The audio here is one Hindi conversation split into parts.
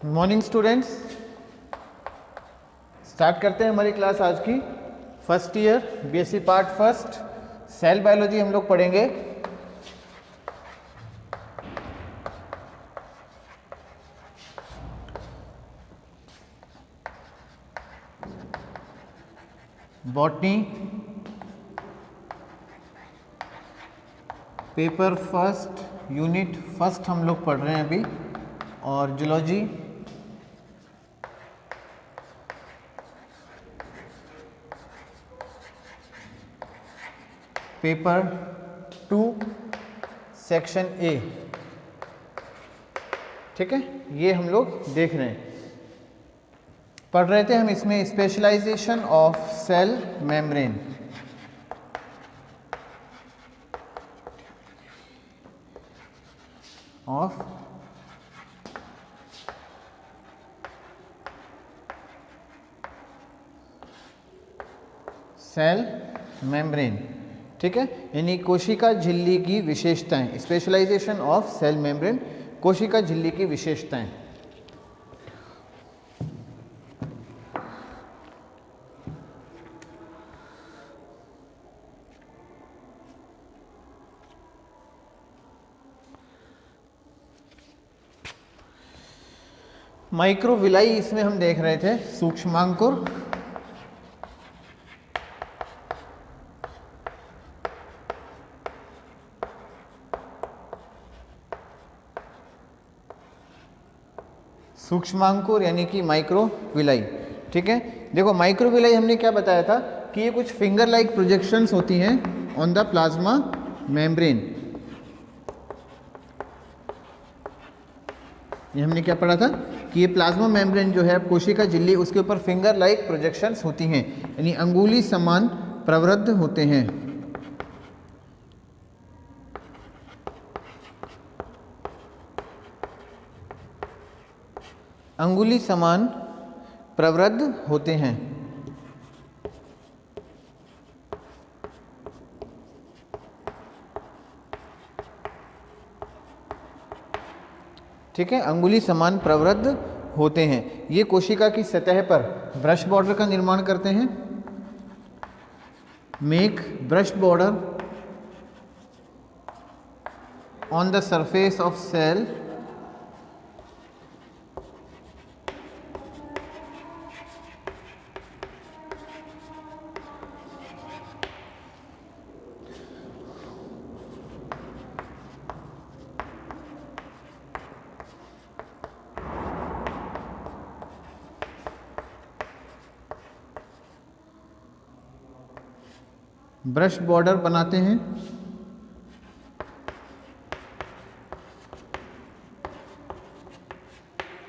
मॉर्निंग स्टूडेंट्स, स्टार्ट करते हैं हमारी क्लास आज की। First year BSc part first cell biology हम लोग पढ़ेंगे। Botany paper first unit first हम लोग पढ़ रहे हैं अभी, और जूलॉजी पेपर 2 सेक्शन ए। ठीक है, ये हम लोग देख रहे हैं, पढ़ रहे थे हम इसमें specialization of cell membrane. Of cell membrane, ठीक है, यानी कोशिका झिल्ली की विशेषताएं। स्पेशलाइजेशन ऑफ सेल मेम्ब्रेन, कोशिका झिल्ली की विशेषताएं। माइक्रोविलाई इसमें हम देख रहे थे, सूक्ष्मांकुर, सूक्ष्मांकुर यानी कि माइक्रोविलाई। ठीक है, देखो माइक्रोविलाई हमने क्या बताया था कि ये कुछ फिंगर लाइक प्रोजेक्शंस होती हैं ऑन द प्लाज्मा मेम्ब्रेन। ये हमने क्या पढ़ा था कि ये प्लाज्मा मेम्ब्रेन जो है कोशिका झिल्ली, उसके ऊपर फिंगर लाइक प्रोजेक्शंस होती हैं, यानी अंगुली समान प्रवृद्ध होते हैं। अंगुली समान प्रवृद्ध होते हैं। ठीक है, अंगुली समान प्रवृद्ध होते हैं। ये कोशिका की सतह पर ब्रश बॉर्डर का निर्माण करते हैं। Make brush border on the surface of cell brush border बनाते हैं।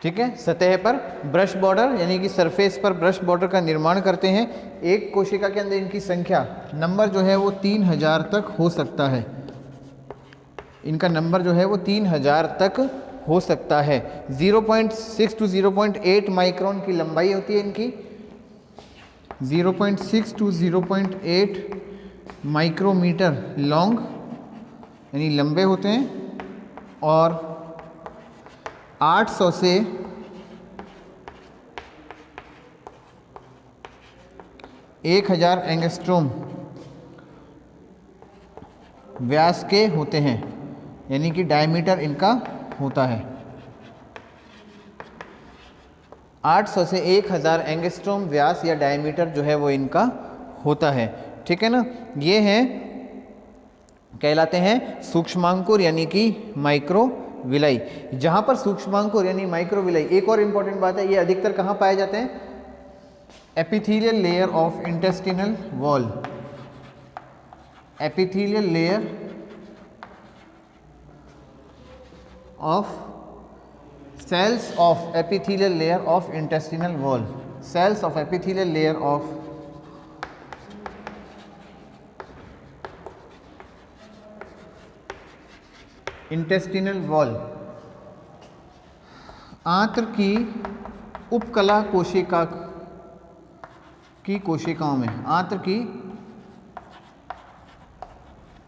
ठीक है, सतह पर ब्रश बॉर्डर यानी कि सरफेस पर ब्रश बॉर्डर का निर्माण करते हैं। एक कोशिका के अंदर इनकी संख्या, नंबर जो है वो 3000 तक हो सकता है। इनका नंबर जो है वो 3000 तक हो सकता है। 0.6 टू 0.8 माइक्रोन की लंबाई होती है इनकी। 0.6 टू 0.8 माइक्रोमीटर लॉन्ग यानी लंबे होते हैं, और 800 से 1000 एंगस्ट्रोम व्यास के होते हैं, यानी कि डायमीटर इनका होता है। 800 से 1000 एंगस्ट्रोम व्यास या डायमीटर जो है वो इनका होता है। ठीक है ना, ये हैं कहलाते हैं सूक्ष्मांकुर यानी कि माइक्रोविलाई। जहां पर सूक्ष्मांकुर यानी माइक्रोविलाई, एक और इंपॉर्टेंट बात है, ये अधिकतर कहां पाए जाते हैं? Epithelial layer of intestinal wall. Epithelial layer of cells of epithelial layer of intestinal wall, cells of epithelial layer of intestinal wall। आंत्र की उपकला कोशिका की कोशिकाओं में, आंत्र की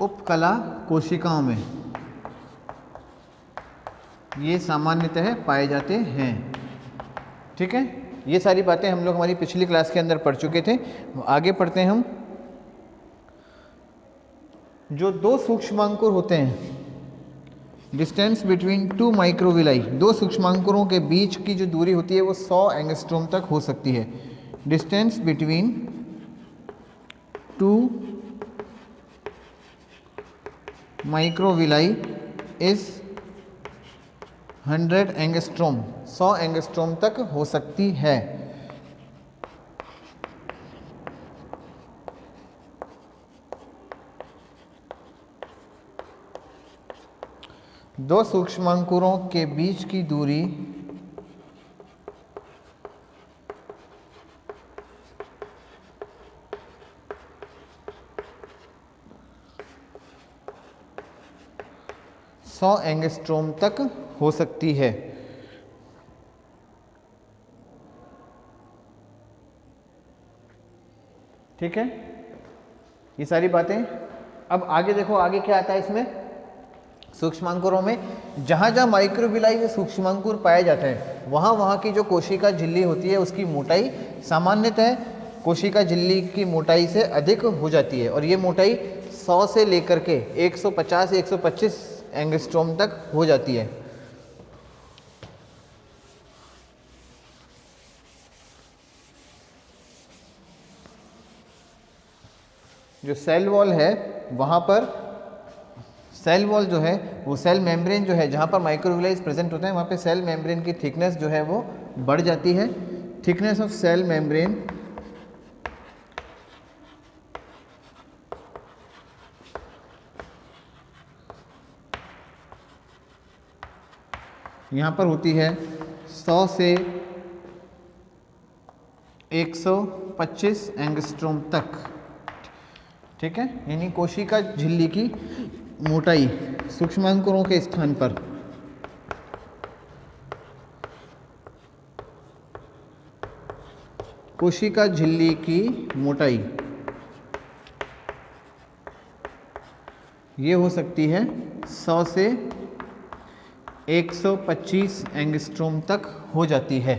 उपकला कोशिकाओं में ये सामान्यतः पाए जाते हैं। ठीक है, ये सारी बातें हम लोग हमारी पिछली क्लास के अंदर पढ़ चुके थे। आगे पढ़ते हैं हम। जो दो सूक्ष्मांकुर होते हैं, डिस्टेंस बिटवीन टू माइक्रोविलाई, दो सूक्ष्मांकुरों के बीच की जो दूरी होती है वो 100 एंगस्ट्रोम तक हो सकती है। Distance between two microvilli is 100 angstrom, 100 angstrom तक हो सकती है। दो सूक्ष्मांकुरों के बीच की दूरी 100 एंगस्ट्रोम तक हो सकती है। ठीक है, ये सारी बातें। अब आगे देखो, आगे क्या आता है इसमें सूक्ष्मांकुरों में। जहाँ जहाँ माइक्रोविलाई में सूक्ष्मांकुर पाए जाते हैं वहाँ वहाँ की जो कोशिका झिल्ली होती है उसकी मोटाई सामान्यतः कोशिका झिल्ली की मोटाई से अधिक हो जाती है, और ये मोटाई 100 से लेकर के 150 125 एंगस्ट्रोम तक हो जाती है। जो सेल वॉल है वहाँ पर, सेल वॉल जो है वो सेल मेम्ब्रेन जो है जहाँ पर माइक्रोविलाई प्रेजेंट होते हैं वहाँ पे सेल मेम्ब्रेन की थिकनेस जो है वो बढ़ जाती है। थिकनेस ऑफ सेल मेम्ब्रेन यहाँ पर होती है 100 से 125 एंगस्ट्रोम तक। ठीक है, यानी कोशिका झिल्ली की मोटाई सूक्ष्मांकुरों के स्थान पर कोशिका झिल्ली की मोटाई ये हो सकती है 100 से 125 एंगस्ट्रोम तक हो जाती है।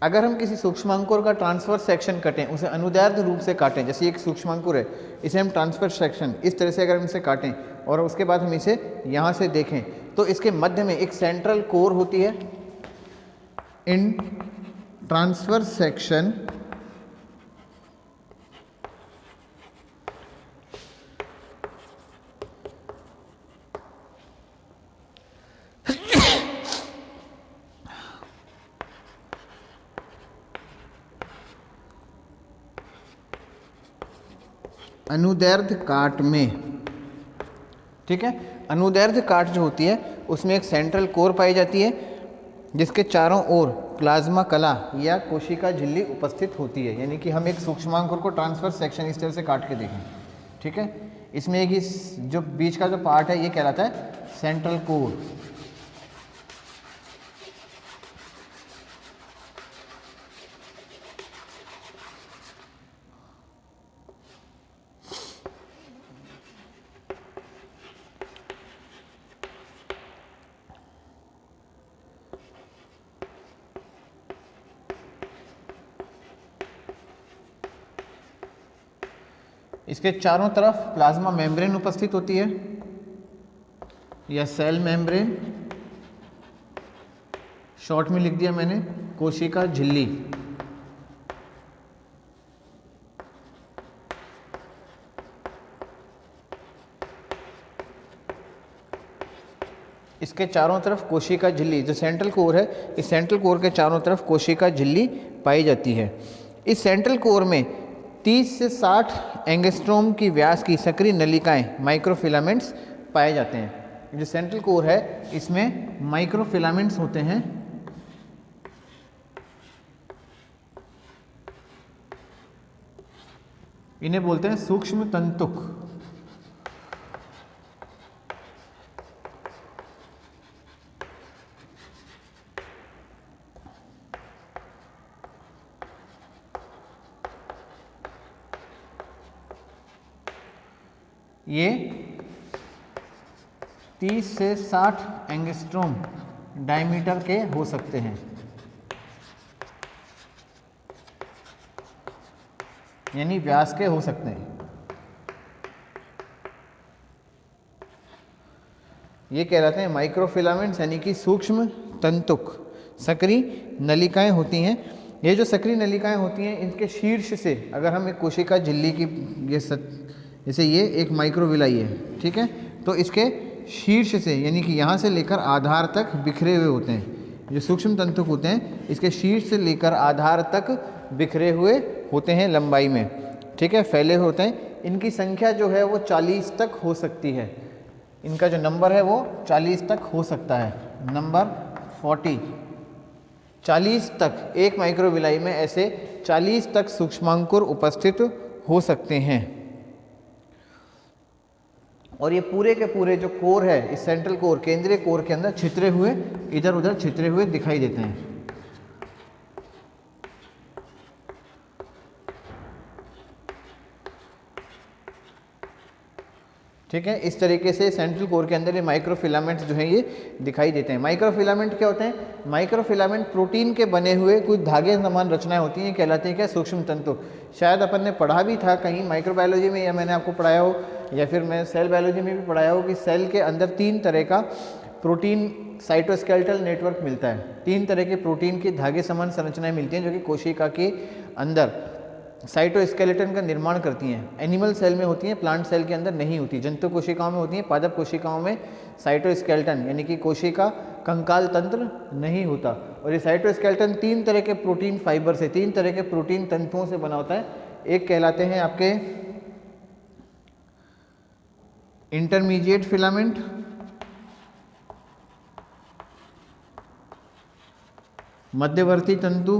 अगर हम किसी सूक्ष्मांकुर का ट्रांसफर सेक्शन कटें, उसे अनुदैर्ध्य रूप से काटें, जैसे एक सूक्ष्मांकुर है इसे हम ट्रांसफर सेक्शन इस तरह से अगर हम इसे काटें और उसके बाद हम इसे यहाँ से देखें तो इसके मध्य में एक सेंट्रल कोर होती है। इन ट्रांसफर सेक्शन अनुदैर्ध्य काट में, ठीक है, अनुदैर्ध्य काट जो होती है उसमें एक सेंट्रल कोर पाई जाती है जिसके चारों ओर प्लाज्मा कला या कोशिका झिल्ली उपस्थित होती है। यानी कि हम एक सूक्ष्मांकुर को ट्रांसफर सेक्शन इस तरह से काट के देखें, ठीक है, इसमें एक जो बीच का जो पार्ट है ये कहलाता है सेंट्रल कोर। इसके चारों तरफ प्लाज्मा मेम्ब्रेन उपस्थित होती है या सेल मेम्ब्रेन, शॉर्ट में लिख दिया मैंने कोशिका झिल्ली। इसके चारों तरफ कोशिका झिल्ली, जो सेंट्रल कोर है, इस सेंट्रल कोर के चारों तरफ कोशिका झिल्ली पाई जाती है। इस सेंट्रल कोर में 30 से 60 एंगस्ट्रोम की व्यास की सक्रिय नलिकाएं, माइक्रोफिलामेंट्स पाए जाते हैं। जो सेंट्रल कोर है इसमें माइक्रोफिलामेंट्स होते हैं। इन्हें बोलते हैं सूक्ष्म तंतुक। ये 30 से 60 एंगस्ट्रोम डायमीटर के हो सकते हैं, यानी व्यास के हो सकते हैं। ये कहलाते हैं माइक्रोफिलामेंट्स, यानी कि सूक्ष्म तंतुक सक्रिय नलिकाएं होती हैं। ये जो सक्रिय नलिकाएं होती हैं, इनके शीर्ष से अगर हम एक कोशिका झिल्ली की जैसे ये एक माइक्रोविलाई है, ठीक है, तो इसके शीर्ष से यानी कि यहाँ से लेकर आधार तक बिखरे हुए होते हैं। जो सूक्ष्म तंतुक होते हैं इसके शीर्ष से लेकर आधार तक बिखरे हुए होते हैं लंबाई में, ठीक है, फैले हुए होते हैं। इनकी संख्या जो है वो 40 तक हो सकती है। इनका जो नंबर है वो 40 तक हो सकता है, नंबर 40। 40 तक एक माइक्रोविलाई में ऐसे 40 तक सूक्ष्मांकुर उपस्थित हो सकते हैं। और ये पूरे के पूरे जो कोर है, इस सेंट्रल कोर, केंद्रीय कोर के अंदर छितरे हुए, इधर उधर छितरे हुए दिखाई देते हैं। ठीक है, इस तरीके से सेंट्रल कोर के अंदर ये माइक्रोफिलामेंट्स जो हैं ये दिखाई देते हैं। माइक्रोफिलामेंट क्या होते हैं? माइक्रोफिलामेंट प्रोटीन के बने हुए कुछ धागे समान रचनाएं होती हैं, कहलाती हैं क्या? सूक्ष्म तंतु। शायद अपन ने पढ़ा भी था कहीं माइक्रोबायोलॉजी में, या मैंने आपको पढ़ाया हो, या फिर मैं सेल बायोलॉजी में भी पढ़ाया हो कि सेल के अंदर 3 तरह का प्रोटीन साइटोस्केलेटल नेटवर्क मिलता है। 3 तरह के प्रोटीन की धागे समान संरचनाएं मिलती हैं जो कि कोशिका के अंदर साइटोस्केलेटन का निर्माण करती हैं। एनिमल सेल में होती हैं, प्लांट सेल के अंदर नहीं होती। जंतु कोशिकाओं में होती हैं, पादप कोशिकाओं में साइटोस्केलेटन यानी कि कोशिका कंकाल तंत्र नहीं होता। और ये साइटोस्केलेटन 3 तरह के प्रोटीन फाइबर से, 3 तरह के प्रोटीन तंतुओं से बना होता है। एक कहलाते हैं आपके इंटरमीडिएट फिलामेंट, मध्यवर्ती तंतु,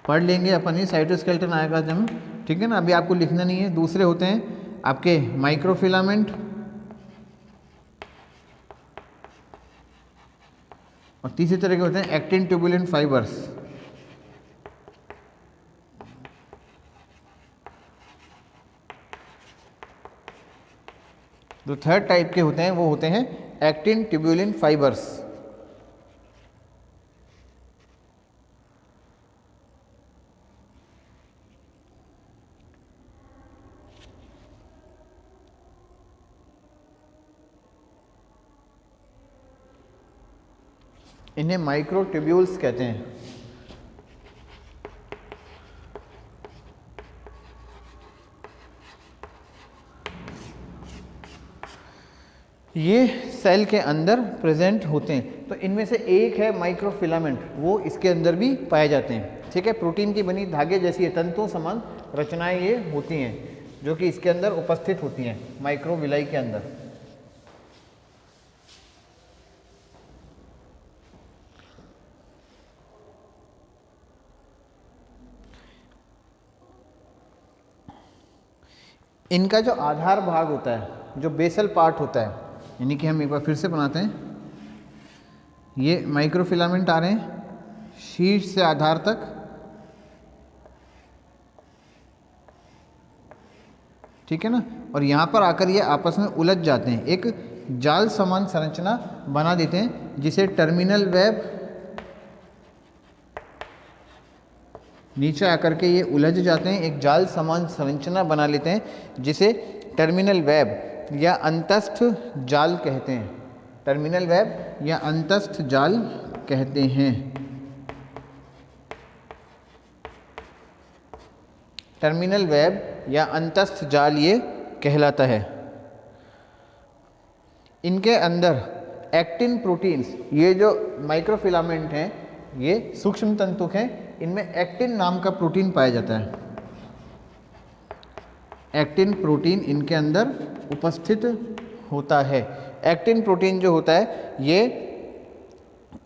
पढ़ लेंगे अपन, ही साइटोस्केलेटन आएगा जब, ठीक है ना, अभी आपको लिखना नहीं है। दूसरे होते हैं आपके माइक्रोफिलामेंट, और तीसरे तरह के होते हैं एक्टिन ट्यूबुलेंट फाइबर्स। जो थर्ड टाइप के होते हैं वो होते हैं एक्टिन ट्यूबुलेंट फाइबर्स। इन्हें माइक्रोट्यूब्यूल्स कहते हैं। ये सेल के अंदर प्रेजेंट होते हैं। तो इनमें से एक है माइक्रोफिलामेंट, वो इसके अंदर भी पाए जाते हैं। ठीक है, प्रोटीन की बनी धागे जैसी तंतुओं समान रचनाएं ये होती हैं जो कि इसके अंदर उपस्थित होती हैं, माइक्रोविलाई के अंदर। इनका जो आधार भाग होता है, जो बेसल पार्ट होता है, यानी कि हम एक बार फिर से बनाते हैं। ये माइक्रोफिलामेंट आ रहे हैं शीर्ष से आधार तक, ठीक है ना, और यहाँ पर आकर ये आपस में उलझ जाते हैं, एक जाल समान संरचना बना देते हैं जिसे टर्मिनल वेब, नीचे आकर के ये उलझ जाते हैं, एक जाल समान संरचना बना लेते हैं जिसे टर्मिनल वेब या अंतस्थ जाल कहते हैं। टर्मिनल वेब या अंतस्थ जाल कहते हैं। टर्मिनल वेब या अंतस्थ जाल ये कहलाता है। इनके अंदर एक्टिन प्रोटीन्स, ये जो माइक्रोफिलामेंट हैं ये सूक्ष्म तंतुक हैं, इनमें एक्टिन नाम का प्रोटीन पाया जाता है। एक्टिन प्रोटीन इनके अंदर उपस्थित होता है। एक्टिन प्रोटीन जो होता है, ये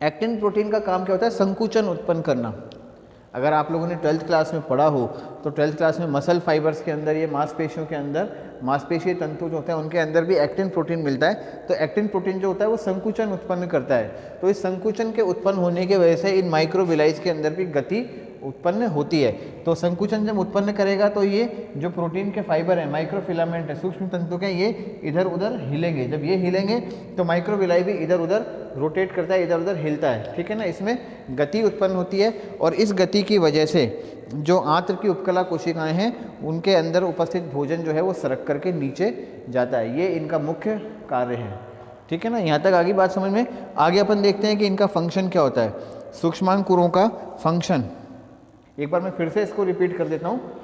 एक्टिन प्रोटीन का काम क्या होता है? संकुचन उत्पन्न करना। अगर आप लोगों ने 12th क्लास में पढ़ा हो तो 12th क्लास में मसल फाइबर्स के अंदर, ये मांसपेशियों के अंदर, मांसपेशीय तंतु जो होते हैं उनके अंदर भी एक्टिन प्रोटीन मिलता है। तो एक्टिन प्रोटीन जो होता है वो संकुचन उत्पन्न करता है। तो इस संकुचन के उत्पन्न होने की वजह से इन माइक्रोविलाइज के अंदर भी गति उत्पन्न होती है। तो संकुचन जब उत्पन्न करेगा तो ये जो प्रोटीन के फाइबर है, माइक्रोफिलामेंट है, सूक्ष्म तंतु के, ये इधर उधर हिलेंगे। जब ये हिलेंगे तो माइक्रोविलाई भी इधर उधर रोटेट करता है, इधर उधर हिलता है, ठीक है ना। इसमें गति उत्पन्न होती है और इस गति की वजह से जो आंत्र की उपकला कोशिकाएं हैं उनके अंदर उपस्थित भोजन जो है वो सरक करके नीचे जाता है। ये इनका मुख्य कार्य है, ठीक है ना। यहाँ तक आगे बात समझ में। आगे अपन देखते हैं कि इनका फंक्शन क्या होता है, सूक्ष्मांकुरों का फंक्शन। एक बार मैं फिर से इसको रिपीट कर देता हूँ।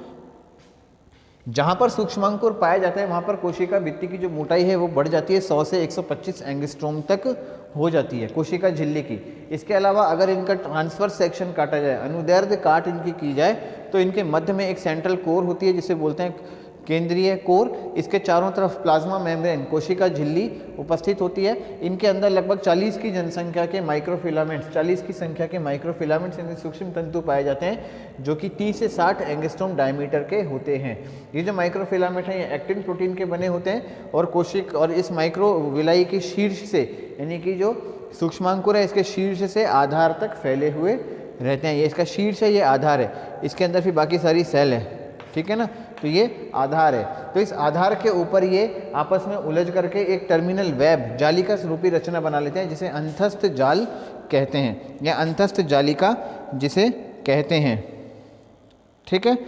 जहाँ पर सूक्ष्मांकुर पाया जाता है वहाँ पर कोशिका भित्ति की जो मोटाई है वो बढ़ जाती है, 100 से 125 एंगस्ट्रोम तक हो जाती है कोशिका झिल्ली की। इसके अलावा अगर इनका ट्रांसवर्स सेक्शन काटा जाए, अनुदैर्ध्य काट इनकी की जाए, तो इनके मध्य में एक सेंट्रल कोर होती है जिसे बोलते हैं केंद्रीय कोर। इसके चारों तरफ प्लाज्मा मेम्ब्रेन कोशिका झिल्ली उपस्थित होती है। इनके अंदर लगभग 40 की जनसंख्या के माइक्रोफिलामेंट्स, 40 की संख्या के माइक्रोफिलामेंट्स यानी सूक्ष्म तंतु पाए जाते हैं, जो कि 30 से 60 एंगस्ट्रोम डायमीटर के होते हैं। ये जो माइक्रोफिलामेंट हैं ये एक्टिन प्रोटीन के बने होते हैं और इस माइक्रोविलाई की शीर्ष से, यानी कि जो सूक्ष्मांकुर है इसके शीर्ष से आधार तक फैले हुए रहते हैं। ये इसका शीर्ष है, ये आधार है, इसके अंदर फिर बाकी सारी सेल है, ठीक है ना। तो ये आधार है। तो इस आधार के ऊपर ये आपस में उलझ करके एक टर्मिनल वेब, जालिका रूपी रचना बना लेते हैं जिसे अंतस्थ जाल कहते हैं, या अंतस्थ जालिका जिसे कहते हैं, ठीक है।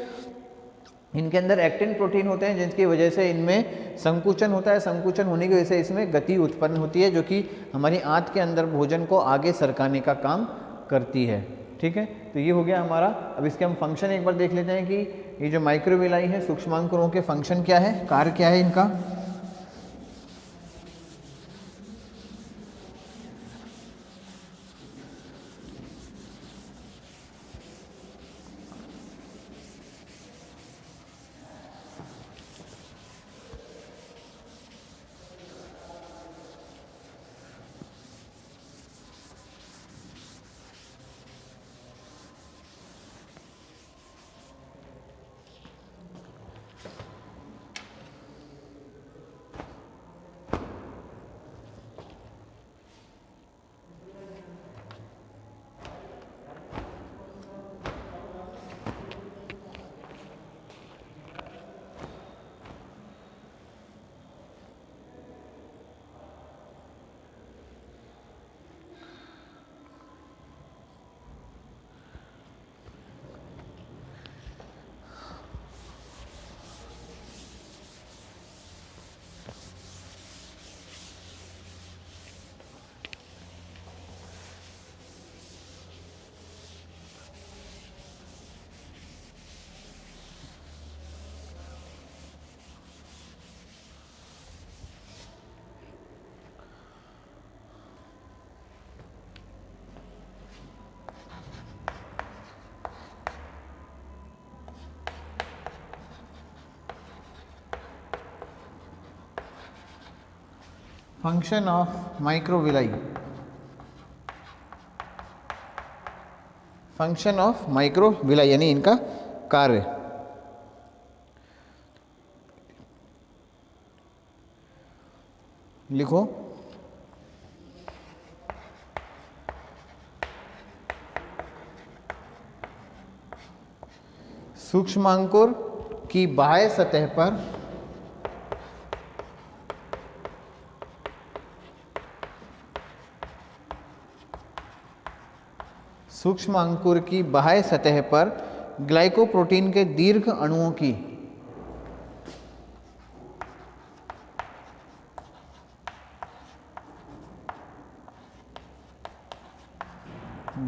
इनके अंदर एक्टिन प्रोटीन होते हैं जिनकी वजह से इनमें संकुचन होता है। संकुचन होने की वजह से इसमें गति उत्पन्न होती है, जो कि हमारी आंत के अंदर भोजन को आगे सरकाने का काम करती है, ठीक है। तो ये हो गया हमारा। अब इसके हम फंक्शन एक बार देख लेते हैं कि ये जो माइक्रोविलाई है सूक्ष्मांकुरों के फंक्शन क्या है, कार्य क्या है इनका। Function of microvilli, function of microvilli यानी इनका कार्य। लिखो, सूक्ष्मांकुर की बाह्य सतह पर सूक्ष्मांकुर की बाह्य सतह पर ग्लाइकोप्रोटीन के दीर्घ अणुओं की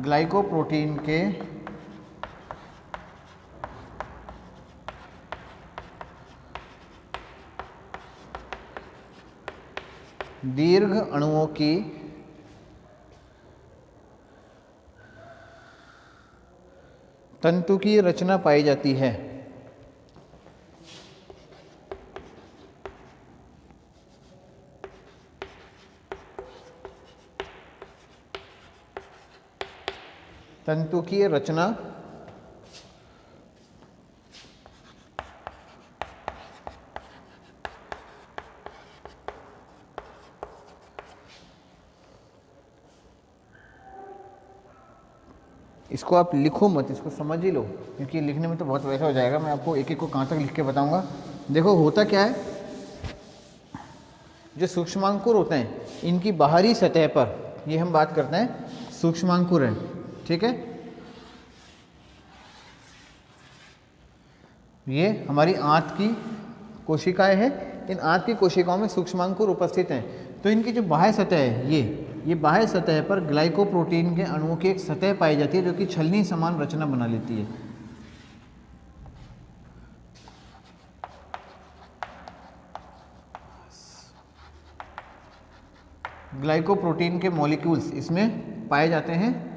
ग्लाइकोप्रोटीन के दीर्घ अणुओं की तंतु की रचना पाई जाती है। तंतु की रचना इसको आप लिखो मत, इसको समझ ही लो, क्योंकि लिखने में तो बहुत वैसा हो जाएगा। मैं आपको एक एक को कहाँ तक लिख के बताऊंगा। देखो होता क्या है, जो सूक्ष्मांकुर होते हैं इनकी बाहरी सतह पर, ये हम बात करते हैं सूक्ष्मांकुर है, ठीक है। ये हमारी आंत की कोशिकाएं हैं, इन आंत की कोशिकाओं में सूक्ष्मांकुर उपस्थित हैं। तो इनकी जो बाह्य सतह है, ये बाह्य सतह पर ग्लाइकोप्रोटीन के अणुओं की एक सतह पाई जाती है जो कि छलनी समान रचना बना लेती है। ग्लाइकोप्रोटीन के मॉलिक्यूल्स इसमें पाए जाते हैं।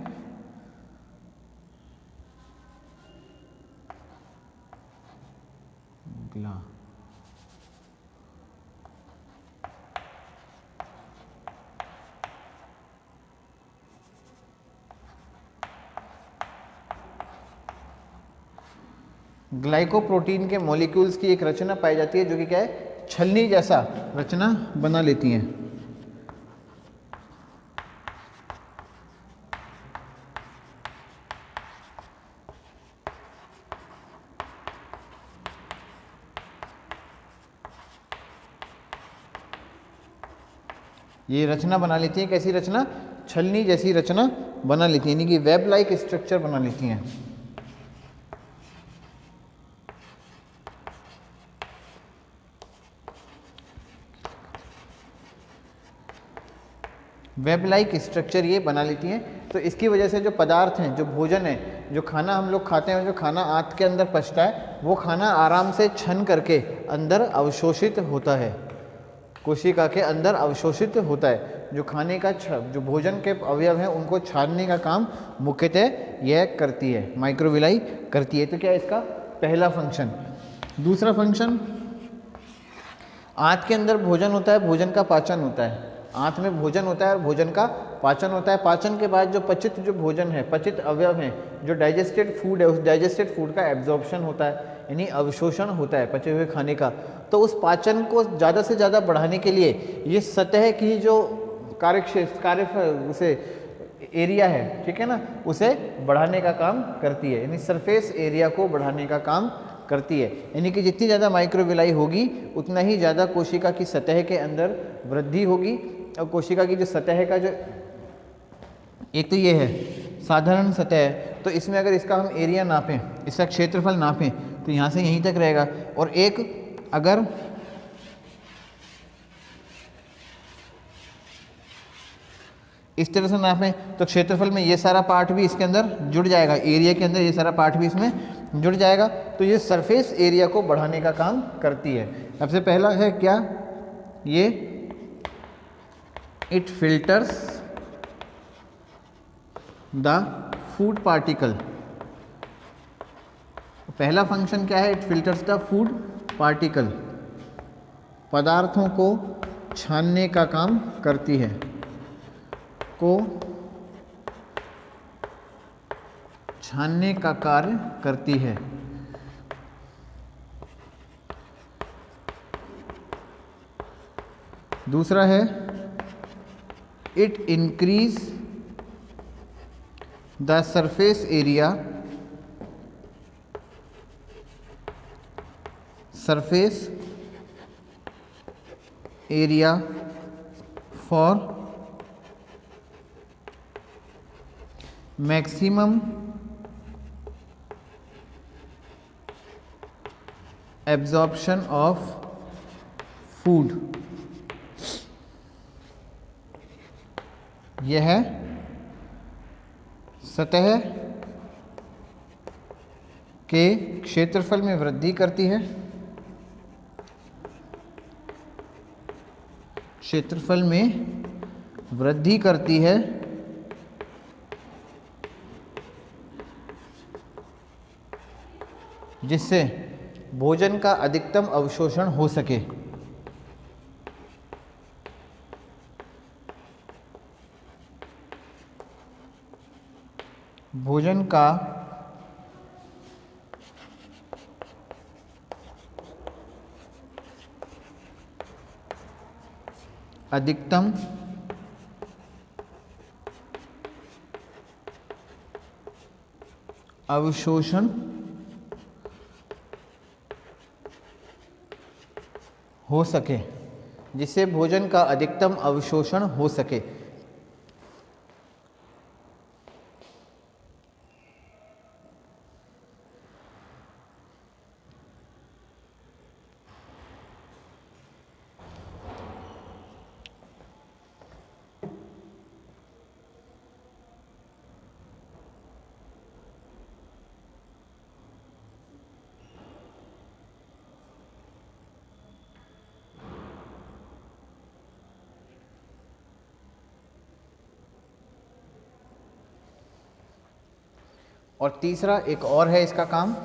ग्लाइकोप्रोटीन के मॉलिक्यूल्स की एक रचना पाई जाती है जो कि क्या है, छलनी जैसा रचना बना लेती हैं। ये रचना बना लेती हैं, कैसी रचना, छलनी जैसी रचना बना लेती हैं, यानी कि वेब लाइक स्ट्रक्चर बना लेती हैं। वेब लाइक स्ट्रक्चर ये बना लेती हैं। तो इसकी वजह से जो पदार्थ हैं, जो भोजन है, जो खाना हम लोग खाते हैं, जो खाना आंत के अंदर पचता है, वो खाना आराम से छन करके अंदर अवशोषित होता है, कोशिका के अंदर अवशोषित होता है। जो खाने का जो भोजन के अवयव हैं उनको छानने का काम मुख्यतः यह करती है, माइक्रोविलाई करती है। तो क्या इसका पहला फंक्शन। दूसरा फंक्शन, आंत के अंदर भोजन होता है, भोजन का पाचन होता है। आंत में भोजन होता है और भोजन का पाचन होता है। पाचन के बाद जो पचित जो भोजन है, पचित अवयव हैं, जो डाइजेस्टेड फूड है, उस डाइजेस्टेड फूड का एब्जॉर्प्शन होता है, यानी अवशोषण होता है पचे हुए खाने का। तो उस पाचन को ज़्यादा से ज़्यादा बढ़ाने के लिए ये सतह की जो उसे एरिया है, ठीक है ना, उसे बढ़ाने का काम करती है, यानी सरफेस एरिया को बढ़ाने का काम करती है। यानी कि जितनी ज़्यादा माइक्रोविलाई होगी उतना ही ज़्यादा कोशिका की सतह के अंदर वृद्धि होगी। और कोशिका की जो सतह का जो, एक तो ये है साधारण सतह है, तो इसमें अगर इसका हम एरिया नापें, इसका क्षेत्रफल नापें, तो यहाँ से यहीं तक रहेगा। और एक अगर इस तरह से नापें तो क्षेत्रफल में ये सारा पार्ट भी इसके अंदर जुड़ जाएगा, एरिया के अंदर ये सारा पार्ट भी इसमें जुड़ जाएगा। तो ये सरफेस एरिया को बढ़ाने का काम करती है। सबसे पहला है क्या, ये it filters the food particle. पहला फंक्शन क्या है, it filters the food particle, पदार्थों को छानने का काम करती है, को छानने का कार्य करती है। दूसरा है it increase the surface area, surface area for maximum absorption of food. यह सतह के क्षेत्रफल में वृद्धि करती है, क्षेत्रफल में वृद्धि करती है, जिससे भोजन का अधिकतम अवशोषण हो सके। भोजन का अधिकतम अवशोषण हो सके, जिससे भोजन का अधिकतम अवशोषण हो सके। और तीसरा एक और है इसका काम,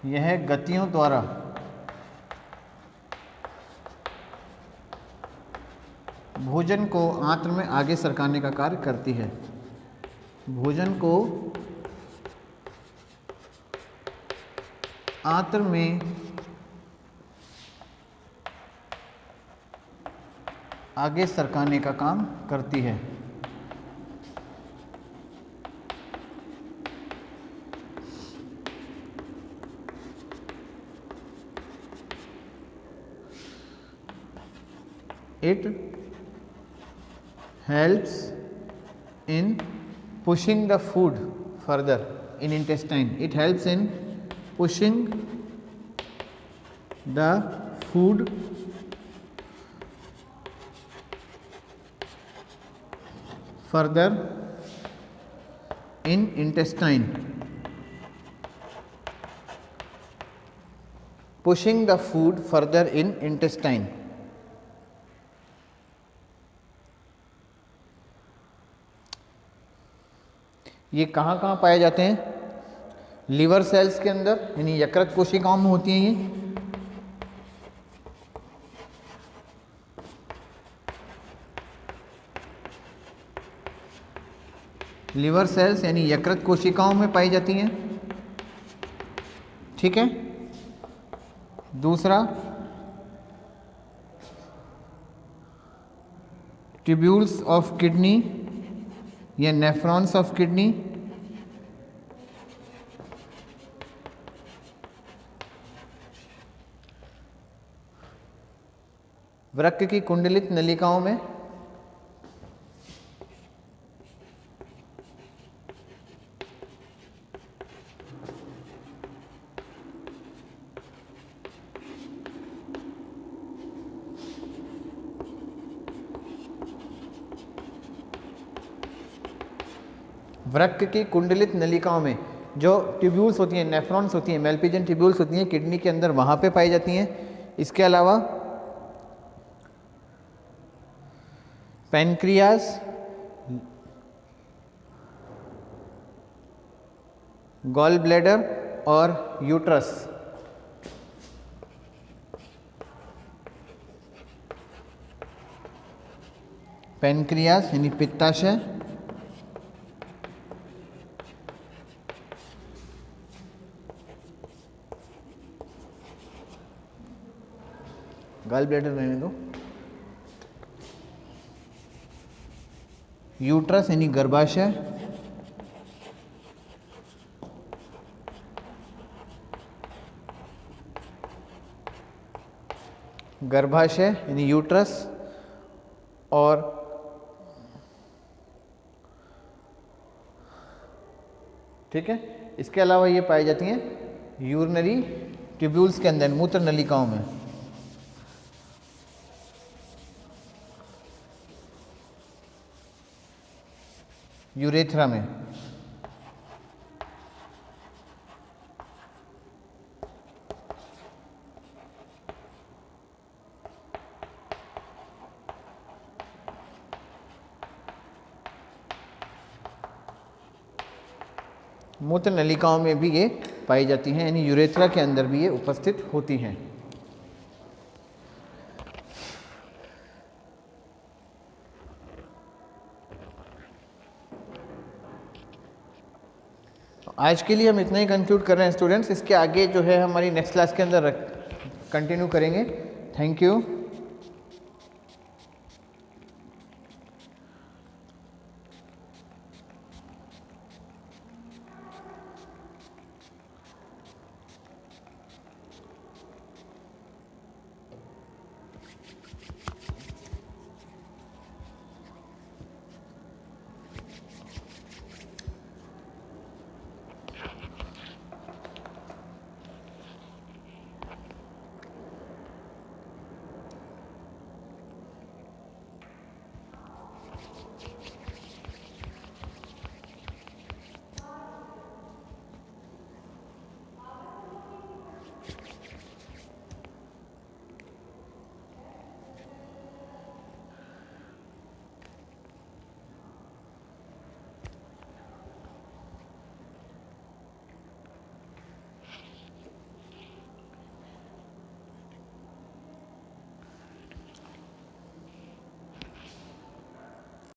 यह गतियों द्वारा भोजन को आंत्र में आगे सरकाने का कार्य करती है। भोजन को आंत्र में आगे सरकाने का काम करती है। It helps in pushing the food further in intestine. It helps in pushing the food further in intestine. Pushing the food further in intestine. ये कहाँ कहाँ पाए जाते हैं? लीवर सेल्स के अंदर, यानी यकृत कोशिकाओं में होती हैं ये। लीवर सेल्स यानी यकृत कोशिकाओं में पाई जाती हैं, ठीक है। दूसरा, ट्यूब्यूल्स ऑफ किडनी या नेफ्रॉन्स ऑफ किडनी, वृक्क की कुंडलित नलिकाओं में, वृक्क की कुंडलित नलिकाओं में जो ट्यूब्यूल्स होती हैं, नेफ्रॉन्स होती हैं, मेल्पिजियन ट्यूब्यूल्स होती हैं किडनी के अंदर, वहाँ पे पाई जाती हैं। इसके अलावा पैनक्रियाज, गॉल ब्लैडर और यूट्रस, पैनक्रियाज यानी पित्ताशय, गॉल ब्लैडर रहने दो, यूट्रस यानी गर्भाशय, गर्भाशय यानी यूट्रस, और ठीक है। इसके अलावा ये पाई जाती हैं यूरिनरी ट्यूब्यूल्स के अंदर, मूत्र नलिकाओं में। यूरेथ्रा में। मूत्र नलिकाओं में भी ये पाई जाती हैं, यानी यूरेथ्रा के अंदर भी ये उपस्थित होती हैं। आज के लिए हम इतना ही कंक्लूड कर रहे हैं स्टूडेंट्स, इसके आगे जो है हमारी नेक्स्ट क्लास के अंदर कंटिन्यू करेंगे। Thank you.